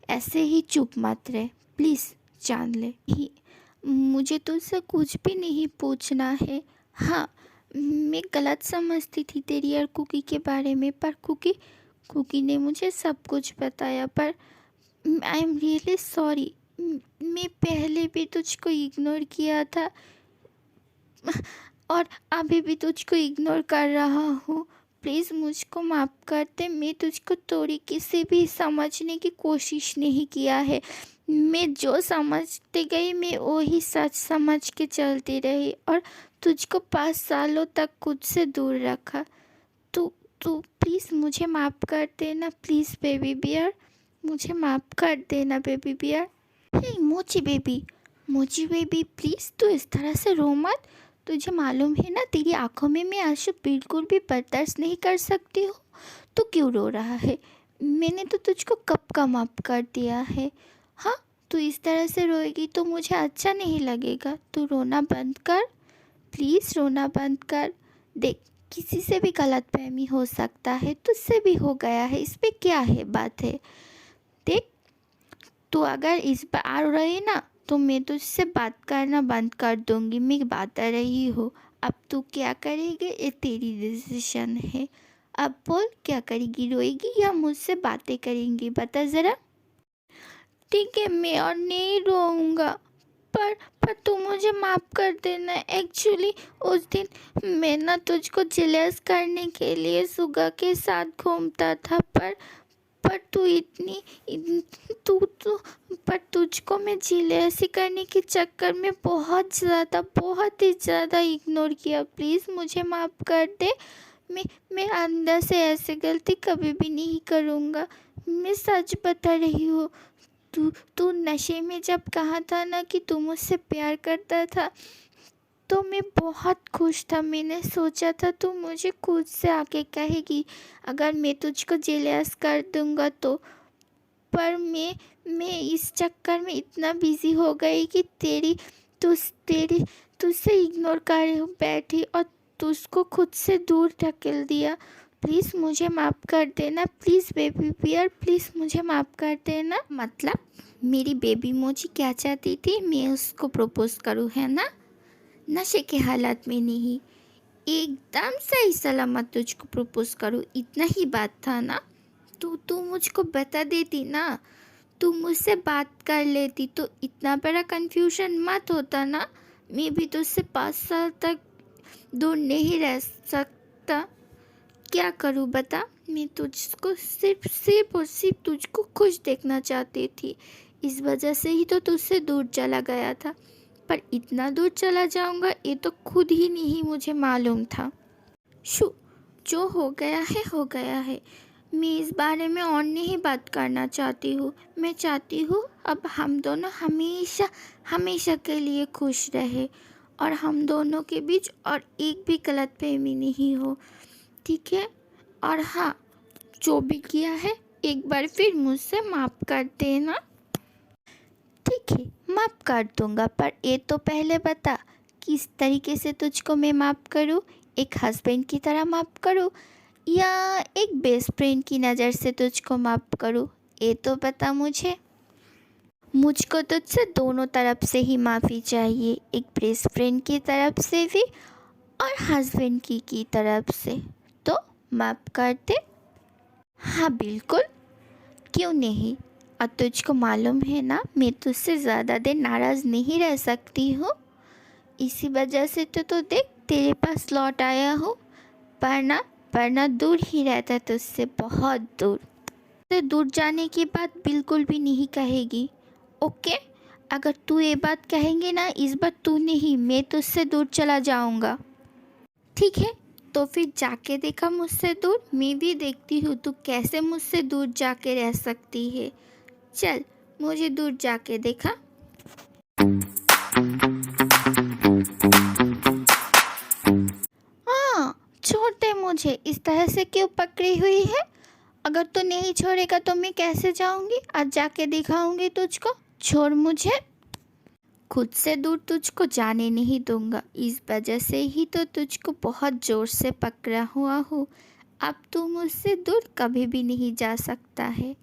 ऐसे ही चुप मत रहे प्लीज़। जान ले ही, मुझे तुझसे कुछ भी नहीं पूछना है। हाँ, मैं गलत समझती थी तेरी और कुकी के बारे में, पर कुकी ने मुझे सब कुछ बताया। पर आई एम रियली सॉरी, मैं पहले भी तुझको इग्नोर किया था और अभी भी तुझको इग्नोर कर रहा हूँ। प्लीज़ मुझको माफ़ कर दे। मैं तुझको थोड़ी किसी भी समझने की कोशिश नहीं किया है। मैं जो समझती गई मैं वही सच समझ के चलती रही और तुझको 5 सालों तक खुद से दूर रखा। तू तू प्लीज़ मुझे माफ़ कर देना, प्लीज़ बेबी बियर, मुझे माफ़ कर देना बेबी बियर। हे मोची बेबी प्लीज़ तू इस तरह से रो मत। तुझे मालूम है ना तेरी आंखों में मैं आंसू बिल्कुल भी बर्दाश्त नहीं कर सकती हूँ। तू क्यों रो रहा है? मैंने तो तुझको कब का माफ़ कर दिया है। हाँ, तू इस तरह से रोएगी तो मुझे अच्छा नहीं लगेगा। तू रोना बंद कर, प्लीज़ रोना बंद कर। देख, किसी से भी गलतफहमी हो सकता है, तुझसे भी हो गया है, इसमें क्या है बात है। देख, तू अगर इस बार आ रही ना तो मैं तुझसे बात करना बंद कर दूँगी। मैं बता रही हूँ, अब तू क्या करेगी ये तेरी डिसीजन है। अब बोल, क्या करेगी? रोएगी या मुझसे बातें करेंगी? बता ज़रा। ठीक है, मैं और नहीं रोऊंगा, पर तू मुझे माफ़ कर देना। एक्चुअली उस दिन मैं ना तुझको जेलस करने के लिए सुगा के साथ घूमता था, पर तू इतनी तू तू पर तुझको मैं जेलसी करने के चक्कर में बहुत ही ज़्यादा इग्नोर किया। प्लीज़ मुझे माफ़ कर दे। मैं अंदर से ऐसे गलती कभी भी नहीं करूँगा। मैं सच बता रही हूँ। तू तू नशे में जब कहा था ना कि तू मुझसे प्यार करता था तो मैं बहुत खुश था। मैंने सोचा था तू मुझे खुद से आके कहेगी अगर मैं तुझको जेलस कर दूंगा तो। पर मैं इस चक्कर में इतना बिज़ी हो गई कि तुझसे इग्नोर कर बैठी और तुझको खुद से दूर ढकेल दिया। प्लीज़ मुझे माफ़ कर देना, प्लीज़ बेबी बियर, प्लीज़ मुझे माफ़ कर देना। मतलब मेरी बेबी मोची क्या चाहती थी? मैं उसको प्रपोज करूँ, है ना? नशे के हालात में नहीं, एकदम सही सलामत तुझको प्रपोज करूँ, इतना ही बात था ना? तू मुझको बता देती ना, तू मुझसे बात कर लेती तो इतना बड़ा कन्फ्यूजन मत होता ना। मैं भी तुझसे 5 साल तक दूर नहीं रह सकता। क्या करूँ बता? मैं तुझको सिर्फ और सिर्फ तुझको खुश देखना चाहती थी, इस वजह से ही तो तुझसे दूर चला गया था। पर इतना दूर चला जाऊंगा ये तो खुद ही नहीं मुझे मालूम था। जो हो गया है। मैं इस बारे में और नहीं बात करना चाहती हूँ। मैं चाहती हूँ अब हम दोनों हमेशा के लिए खुश रहे और हम दोनों के बीच और एक भी गलतफहमी नहीं हो, ठीक है? और हाँ, जो भी किया है एक बार फिर मुझसे माफ़ कर देना। ठीक है, माफ़ कर दूँगा, पर ये तो पहले बता किस तरीके से तुझको मैं माफ़ करूँ। एक हस्बैंड की तरह माफ़ करूँ या एक बेस्ट फ्रेंड की नज़र से तुझको माफ़ करूँ, ये तो बता मुझे। मुझको तुझसे दोनों तरफ से ही माफ़ी चाहिए, एक बेस्ट फ्रेंड की तरफ से भी और हस्बैंड की तरफ से। तो माफ़ कर दे। हाँ बिल्कुल, क्यों नहीं। और तुझको मालूम है ना मैं तुझसे ज़्यादा देर नाराज़ नहीं रह सकती हूँ, इसी वजह से तो देख तेरे पास लौट आया हूँ। वरना दूर ही रहता तुझसे, बहुत दूर। से दूर जाने की बात बिल्कुल भी नहीं कहेगी, ओके? अगर तू ये बात कहेंगे ना, इस बार तू नहीं, मैं तुझसे दूर चला जाऊंगा। ठीक है, तो फिर जाके देखा मुझसे दूर, मैं भी देखती हूँ तू कैसे मुझसे दूर जाके रह सकती है। चल, मुझे दूर जाके देखा। हाँ, छोड़ दे मुझे, इस तरह से क्यों पकड़ी हुई है? अगर तू नहीं छोड़ेगा तो मैं कैसे जाऊंगी? आज जाके दिखाऊंगी तुझको। छोड़ मुझे। खुद से दूर तुझको जाने नहीं दूंगा, इस वजह से ही तो तुझको बहुत ज़ोर से पकड़ा हुआ हूँ। अब तू मुझसे दूर कभी भी नहीं जा सकता है।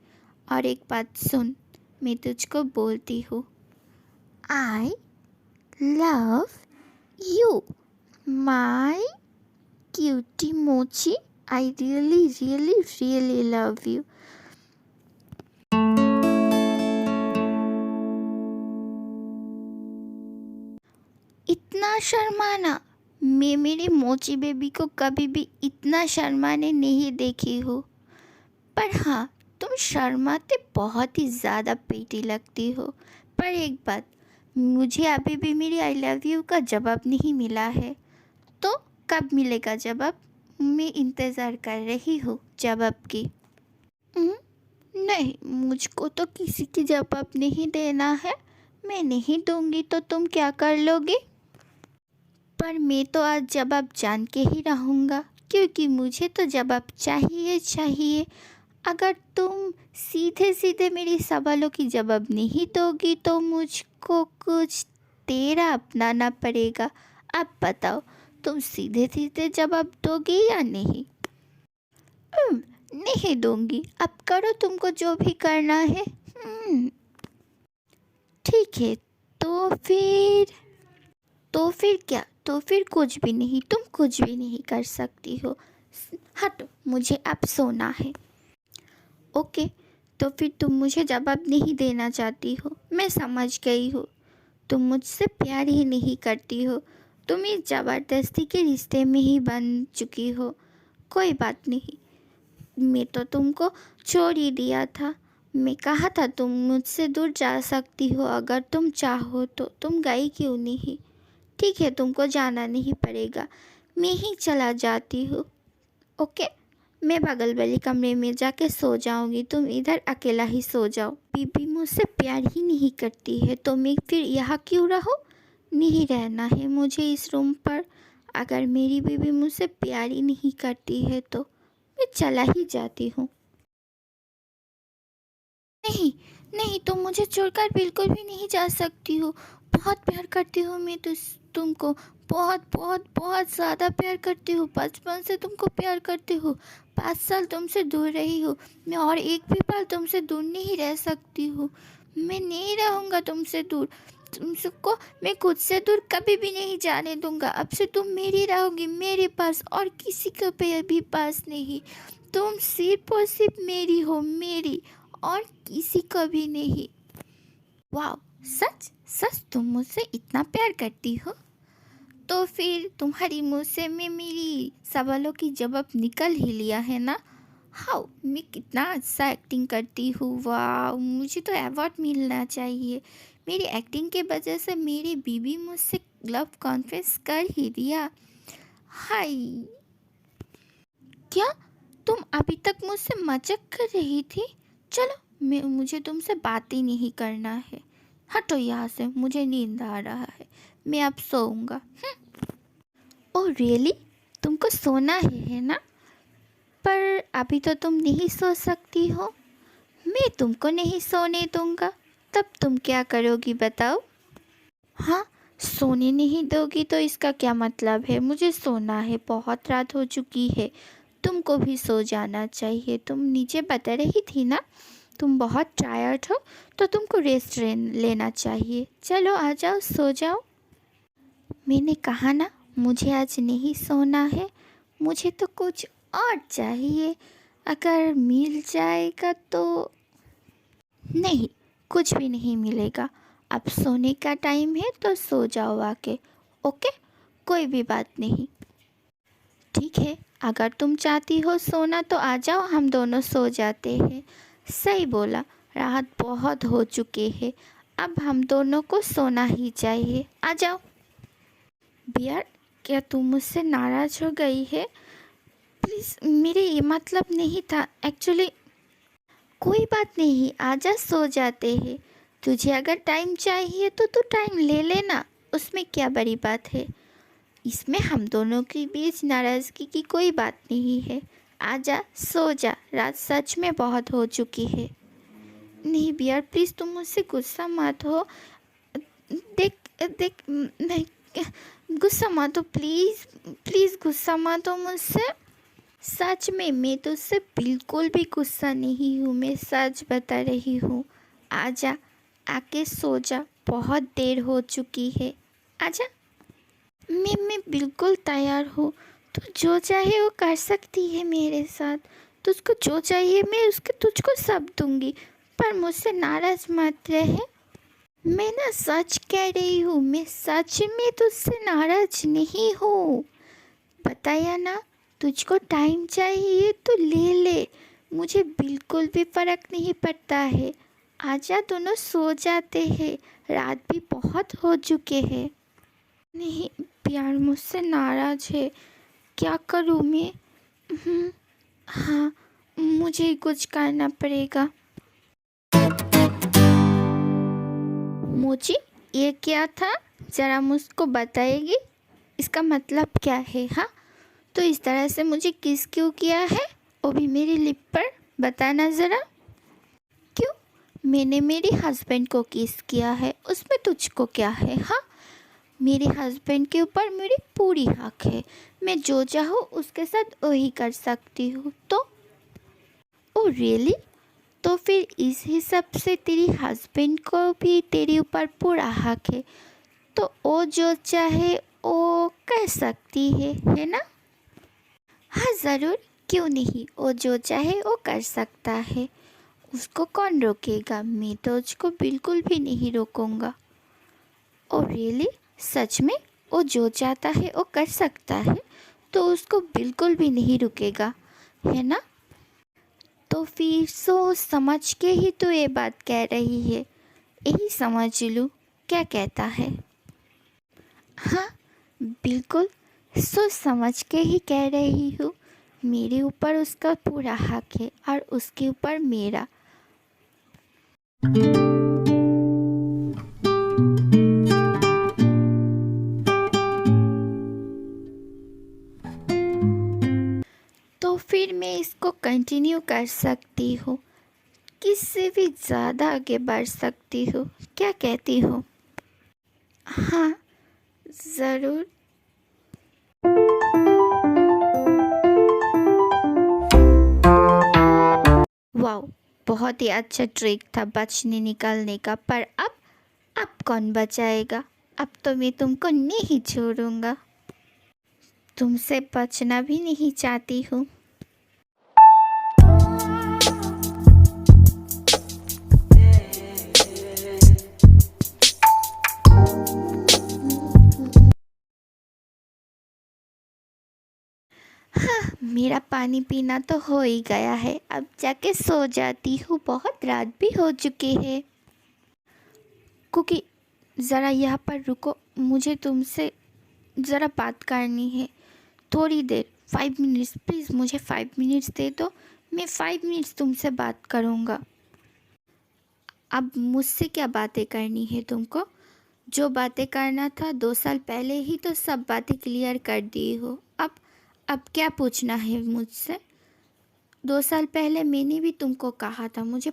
और एक बात सुन, मैं तुझको बोलती हूँ, I love you my cutie Mochi. I really really really love you. इतना शर्माना, मैं मेरी मोची बेबी को कभी भी इतना शर्माने नहीं देखी हूँ। पर हाँ, तुम शर्माते बहुत ही ज़्यादा पेटी लगती हो। पर एक बात, मुझे अभी भी मेरी आई लव यू का जवाब नहीं मिला है। तो कब मिलेगा जवाब? मैं इंतज़ार कर रही हूँ जवाब की। नहीं, मुझको तो किसी की जवाब नहीं देना है। मैं नहीं दूंगी तो तुम क्या कर लोगे? पर मैं तो आज जवाब जान के ही रहूँगा, क्योंकि मुझे तो जवाब चाहिए चाहिए। अगर तुम सीधे सीधे मेरे सवालों की जवाब नहीं दोगी तो मुझको कुछ तेरा अपनाना पड़ेगा। अब बताओ, तुम सीधे सीधे जवाब दोगी या नहीं? नहीं दूंगी। अब करो तुमको जो भी करना है। ठीक है, तो फिर क्या? तो फिर कुछ भी नहीं, तुम कुछ भी नहीं कर सकती हो। हटो, मुझे अब सोना है। ओके, तो फिर तुम मुझे जवाब नहीं देना चाहती हो, मैं समझ गई हूँ। तुम मुझसे प्यार ही नहीं करती हो, तुम इस ज़बरदस्ती के रिश्ते में ही बन चुकी हो। कोई बात नहीं, मैं तो तुमको छोड़ ही दिया था। मैं कहा था तुम मुझसे दूर जा सकती हो, अगर तुम चाहो तो। तुम गई क्यों नहीं? ठीक है, तुमको जाना नहीं पड़ेगा, मैं ही चला जाती हूँ। ओके, मैं बगल वाले कमरे में जाके सो जाऊंगी, तुम इधर अकेला ही सो जाओ। बीबी मुझसे प्यार ही नहीं करती है तो मैं फिर यहाँ क्यों रहूँ? नहीं रहना है मुझे इस रूम पर। अगर मेरी बीबी मुझसे प्यार ही नहीं करती है तो मैं चला ही जाती हूँ। नहीं, नहीं, तुम मुझे छोड़कर बिल्कुल भी नहीं जा सकती हो। बहुत प्यार करती हूँ मैं तो तुमको, बहुत बहुत बहुत ज़्यादा प्यार करती हूँ। बचपन से तुमको प्यार करती हूँ। 5 साल तुमसे दूर रही हूँ मैं, और एक भी पल तुमसे दूर नहीं रह सकती हूँ। मैं नहीं रहूँगा तुमसे दूर। तुम सबको मैं खुद से दूर कभी भी नहीं जाने दूँगा। अब से तुम मेरी रहोगी, मेरे पास, और किसी के भी पास नहीं। तुम सिर्फ और सिर्फ मेरी हो, मेरी, और किसी का भी नहीं। वाह, सच सच तुम मुझसे इतना प्यार करती हो? तो फिर तुम्हारी मुँह से मैं मेरी सवालों की जवाब निकल ही लिया है ना? हाउ, मैं कितना अच्छा एक्टिंग करती हूँ। वाह, मुझे तो अवार्ड मिलना चाहिए। मेरी एक्टिंग के वजह से मेरी बीवी मुझसे लव कॉन्फेस कर ही दिया। हाय, क्या तुम अभी तक मुझसे मजाक कर रही थी? चलो, मुझे तुमसे बात ही नहीं करना है। हटो यहाँ से, मुझे नींद आ रहा है, मैं अब सोऊंगा। ओह रियली, तुमको सोना है ना? पर अभी तो तुम नहीं सो सकती हो। मैं तुमको नहीं सोने दूंगा, तब तुम क्या करोगी बताओ? हाँ, सोने नहीं दोगी तो इसका क्या मतलब है? मुझे सोना है, बहुत रात हो चुकी है। तुमको भी सो जाना चाहिए। तुम नीचे बता रही थी ना तुम बहुत टायर्ड हो, तो तुमको रेस्ट लेना चाहिए। चलो आ जाओ, सो जाओ। मैंने कहा ना, मुझे आज नहीं सोना है, मुझे तो कुछ और चाहिए। अगर मिल जाएगा तो। नहीं, कुछ भी नहीं मिलेगा। अब सोने का टाइम है तो सो जाओ आके। ओके, कोई भी बात नहीं। ठीक है, अगर तुम चाहती हो सोना तो आ जाओ, हम दोनों सो जाते हैं। सही बोला, रात बहुत हो चुकी है, अब हम दोनों को सोना ही चाहिए। आ जाओ। बियर, क्या तुम मुझसे नाराज़ हो गई है? प्लीज़, मेरे ये मतलब नहीं था एक्चुअली। कोई बात नहीं, आजा, सो जाते हैं। तुझे अगर टाइम चाहिए तो तू टाइम ले लेना, उसमें क्या बड़ी बात है। इसमें हम दोनों के बीच नाराज़गी की कोई बात नहीं है। आजा, सो जा, रात सच में बहुत हो चुकी है। नहीं बियर, प्लीज़ तुम मुझसे गुस्सा मत हो। देख देख, नहीं, गुस्सा मत हो, प्लीज़ प्लीज़ गुस्सा मत हो मुझसे। सच में मैं तुझसे बिल्कुल भी गुस्सा नहीं हूँ, मैं सच बता रही हूँ। आजा, आके सो जा, बहुत देर हो चुकी है। आजा। मैं बिल्कुल तैयार हूँ। तू जो चाहे वो कर सकती है मेरे साथ। तुझको जो चाहिए मैं उसके तुझको सब दूँगी, पर मुझसे नाराज़ मत रहे। मैं ना सच कह रही हूँ, मैं सच में तुझसे नाराज़ नहीं हूँ। बताया ना, तुझको टाइम चाहिए तो ले ले, मुझे बिल्कुल भी फ़र्क नहीं पड़ता है। आजा, दोनों सो जाते हैं, रात भी बहुत हो चुके हैं। नहीं, प्यार मुझसे नाराज़ है, क्या करूँ मैं? हाँ, मुझे ही कुछ करना पड़ेगा। मोची, ये क्या था? ज़रा मुझको बताएगी, इसका मतलब क्या है? हाँ, तो इस तरह से मुझे किस क्यों किया है, वो भी मेरी लिप पर? बताना ज़रा। क्यों? मैंने मेरे हस्बैंड को किस किया है, उसमें तुझको क्या है? हाँ, मेरे हस्बैंड के ऊपर मेरी पूरी हक है, मैं जो चाहूँ उसके साथ वही कर सकती हूँ। तो ओ रियली? तो फिर इस हिसाब से तेरी हस्बैंड को भी तेरे ऊपर पूरा हक है, तो वो जो चाहे वो कर सकती है ना? हाँ ज़रूर, क्यों नहीं, वो जो चाहे वो कर सकता है। उसको कौन रोकेगा? मैं तो उसको बिल्कुल भी नहीं रोकूंगा। Oh really? सच में? वो जो चाहता है वो कर सकता है, तो उसको बिल्कुल भी नहीं रुकेगा, है ना? तो फिर सोच समझ के ही तो ये बात कह रही है, यही समझ लूँ, क्या कहता है? हाँ, बिल्कुल, सोच समझ के ही कह रही हूँ। मेरे ऊपर उसका पूरा हक है और उसके ऊपर मेरा। तो फिर मैं इसको कंटिन्यू कर सकती हूँ, किससे भी ज़्यादा आगे बढ़ सकती हूँ, क्या कहती हो? हाँ, ज़रूर। वाह, बहुत ही अच्छा ट्रिक था बचने निकलने का, पर अब कौन बचाएगा? अब तो मैं तुमको नहीं छोड़ूंगा, तुमसे बचना भी नहीं चाहती हूँ। हाँ, मेरा पानी पीना तो हो ही गया है, अब जाके सो जाती हूँ, बहुत रात भी हो चुकी है। कुकी, ज़रा यहाँ पर रुको, मुझे तुमसे ज़रा बात करनी है, थोड़ी देर, 5 मिनट्स प्लीज़, मुझे 5 मिनट्स दे दो, मैं 5 मिनट्स तुमसे बात करूँगा। अब मुझसे क्या बातें करनी है तुमको? जो बातें करना था 2 साल पहले ही तो सब बातें क्लियर कर दी हो, अब क्या पूछना है मुझसे? 2 साल पहले मैंने भी तुमको कहा था मुझे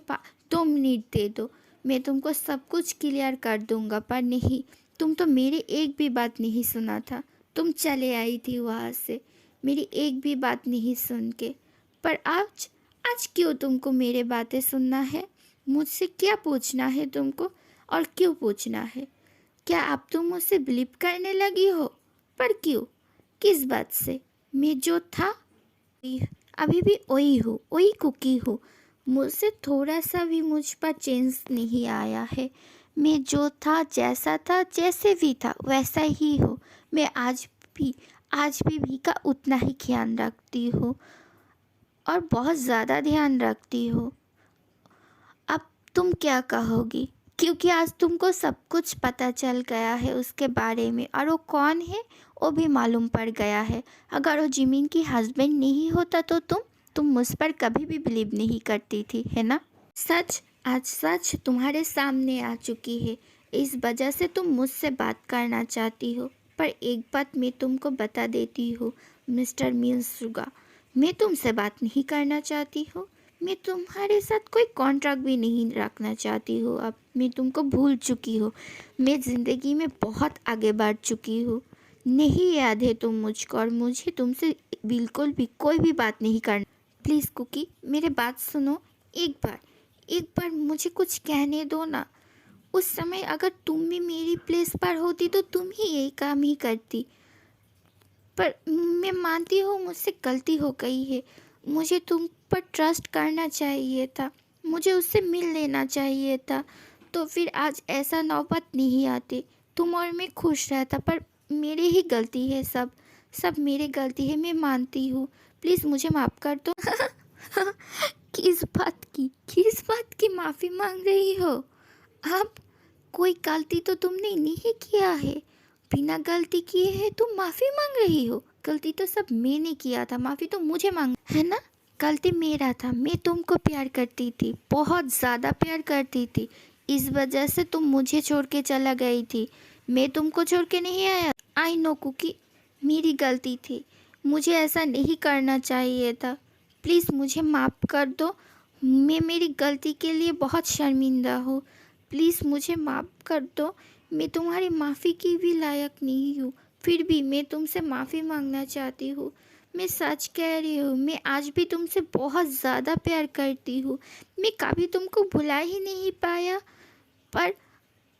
2 मिनट दे दो, मैं तुमको सब कुछ क्लियर कर दूंगा, पर नहीं, तुम तो मेरी एक भी बात नहीं सुना था। तुम चले आई थी वहाँ से, मेरी एक भी बात नहीं सुन के। पर आज आज क्यों तुमको मेरे बातें सुनना है? मुझसे क्या पूछना है तुमको, और क्यों पूछना है? क्या अब तुम मुझसे बिलीव करने लगी हो? पर क्यों, किस बात से? मैं जो था अभी भी वही हूँ, वही कुकी हूँ, मुझसे थोड़ा सा भी मुझ पर चेंज नहीं आया है। मैं जो था, जैसा था, जैसे भी था वैसा ही हूँ। मैं आज भी का उतना ही ध्यान रखती हूँ, और बहुत ज़्यादा ध्यान रखती हूँ। तुम क्या कहोगी? क्योंकि आज तुमको सब कुछ पता चल गया है उसके बारे में, और वो कौन है वो भी मालूम पड़ गया है। अगर वो जिमिन की हस्बैंड नहीं होता तो तुम मुझ पर कभी भी बिलीव नहीं करती थी, है ना? सच आज सच तुम्हारे सामने आ चुकी है। इस वजह से तुम मुझसे बात करना चाहती हो। पर एक बात मैं तुमको बता देती हूँ मिस्टर मियासुगा, मैं तुमसे बात नहीं करना चाहती हूँ। मैं तुम्हारे साथ कोई कॉन्ट्रैक्ट भी नहीं रखना चाहती हूँ। अब मैं तुमको भूल चुकी हूँ। मैं ज़िंदगी में बहुत आगे बढ़ चुकी हूँ। नहीं याद है तुम मुझको, और मुझे तुमसे बिल्कुल भी कोई भी बात नहीं करना। प्लीज़ कुकी, मेरी बात सुनो। एक बार मुझे कुछ कहने दो ना। उस समय अगर तुम भी मेरी प्लेस पर होती तो तुम ही यही काम ही करती। पर मैं मानती हूँ मुझसे गलती हो गई है। मुझे तुम पर ट्रस्ट करना चाहिए था। मुझे उससे मिल लेना चाहिए था, तो फिर आज ऐसा नौबत नहीं आती। तुम और मैं खुश रहता। पर मेरी ही गलती है, सब सब मेरी गलती है, मैं मानती हूँ। प्लीज़ मुझे माफ़ कर दो। किस बात की माफ़ी मांग रही हो आप? कोई गलती तो तुमने नहीं किया है। बिना गलती किए है तुम माफ़ी मांग रही हो? गलती तो सब मैंने किया था, माफ़ी तो मुझे मांग है ना? गलती मेरा था। मैं तुमको प्यार करती थी, बहुत ज़्यादा प्यार करती थी। इस वजह से तुम मुझे छोड़ के चला गई थी। मैं तुमको छोड़ के नहीं आया। आई नो कुकी, मेरी गलती थी। मुझे ऐसा नहीं करना चाहिए था। प्लीज़ मुझे माफ़ कर दो। मैं मेरी गलती के लिए बहुत शर्मिंदा हूँ। प्लीज़ मुझे माफ़ कर दो। मैं तुम्हारी माफ़ी की भी लायक नहीं हूँ, फिर भी मैं तुमसे माफ़ी मांगना चाहती हूँ। मैं सच कह रही हूँ, मैं आज भी तुमसे बहुत ज़्यादा प्यार करती हूँ। मैं कभी तुमको भुला ही नहीं पाया। पर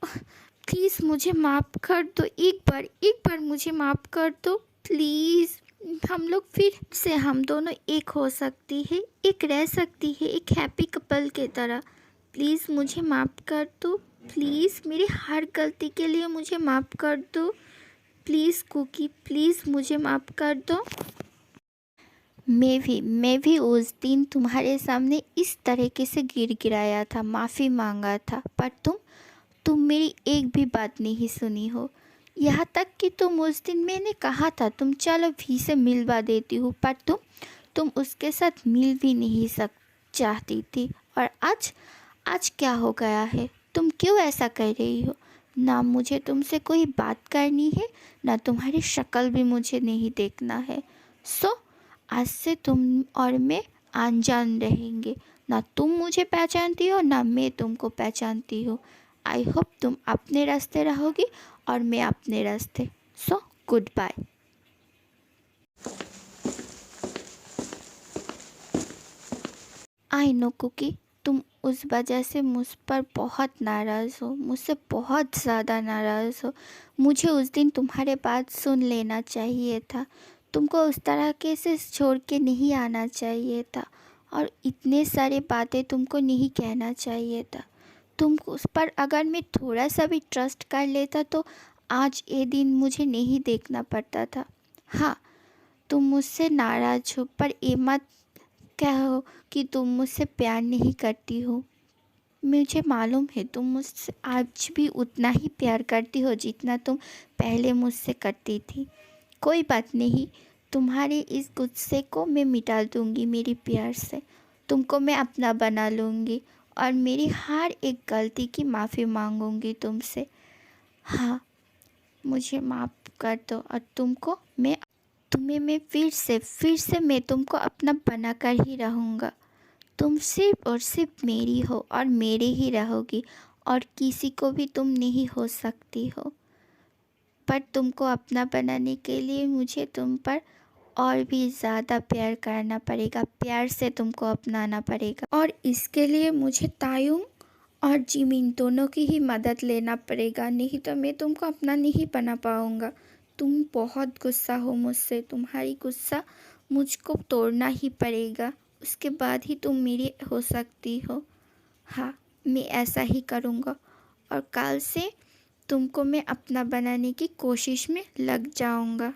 प्लीज़ मुझे माफ़ कर दो। एक बार मुझे माफ़ कर दो प्लीज़। हम लोग फिर से हम दोनों एक हो सकती है, एक रह सकती है, एक हैप्पी कपल के तरह। प्लीज़ मुझे माफ़ कर दो। प्लीज़ मेरी हर गलती के लिए मुझे माफ़ कर दो। प्लीज़ कुकी, प्लीज़ मुझे माफ़ कर दो। मैं भी उस दिन तुम्हारे सामने इस तरीके से गिड़गिड़ाया था, माफ़ी मांगा था, पर तुम मेरी एक भी बात नहीं सुनी हो। यहाँ तक कि तुम उस दिन मैंने कहा था तुम चलो भी से मिलवा देती हूँ, पर तुम उसके साथ मिल भी नहीं चाहती थी। और आज क्या हो गया है? तुम क्यों ऐसा कर रही हो? ना मुझे तुमसे कोई बात करनी है, ना तुम्हारी शक्ल भी मुझे नहीं देखना है। सो आज से तुम और मैं अनजान रहेंगे। ना तुम मुझे पहचानती हो, ना मैं तुमको पहचानती हूँ। आई होप तुम अपने रास्ते रहोगी और मैं अपने रास्ते। So goodbye. I know Cookie, तुम उस वजह से मुझ पर बहुत नाराज़ हो, मुझसे बहुत ज़्यादा नाराज़ हो। मुझे उस दिन तुम्हारे बात सुन लेना चाहिए था। तुमको उस तरह के से छोड़ के नहीं आना चाहिए था, और इतने सारे बातें तुमको नहीं कहना चाहिए था। तुम उस पर अगर मैं थोड़ा सा भी ट्रस्ट कर लेता तो आज ये दिन मुझे नहीं देखना पड़ता था। हाँ, तुम मुझसे नाराज़ हो, पर ये मत कहो कि तुम मुझसे प्यार नहीं करती हो। मुझे मालूम है तुम मुझसे आज भी उतना ही प्यार करती हो जितना तुम पहले मुझसे करती थी। कोई बात नहीं, तुम्हारे इस गुस्से को मैं मिटा दूँगी मेरी प्यार से। तुमको मैं अपना बना लूँगी और मेरी हर एक गलती की माफ़ी मांगूँगी तुमसे। हाँ, मुझे माफ़ कर दो, और तुम्हें मैं फिर से मैं तुमको अपना बना कर ही रहूँगा। तुम सिर्फ और सिर्फ मेरी हो और मेरे ही रहोगी, और किसी को भी तुम नहीं हो सकती हो। पर तुमको अपना बनाने के लिए मुझे तुम पर और भी ज़्यादा प्यार करना पड़ेगा, प्यार से तुमको अपनाना पड़ेगा, और इसके लिए मुझे तायुंग और जिमिन दोनों की ही मदद लेना पड़ेगा, नहीं तो मैं तुमको अपना नहीं बना पाऊँगा। तुम बहुत गुस्सा हो मुझसे, तुम्हारी गुस्सा मुझको तोड़ना ही पड़ेगा, उसके बाद ही तुम मेरी हो सकती हो। हाँ, मैं ऐसा ही करूँगा, और कल से तुमको मैं अपना बनाने की कोशिश में लग जाऊँगा।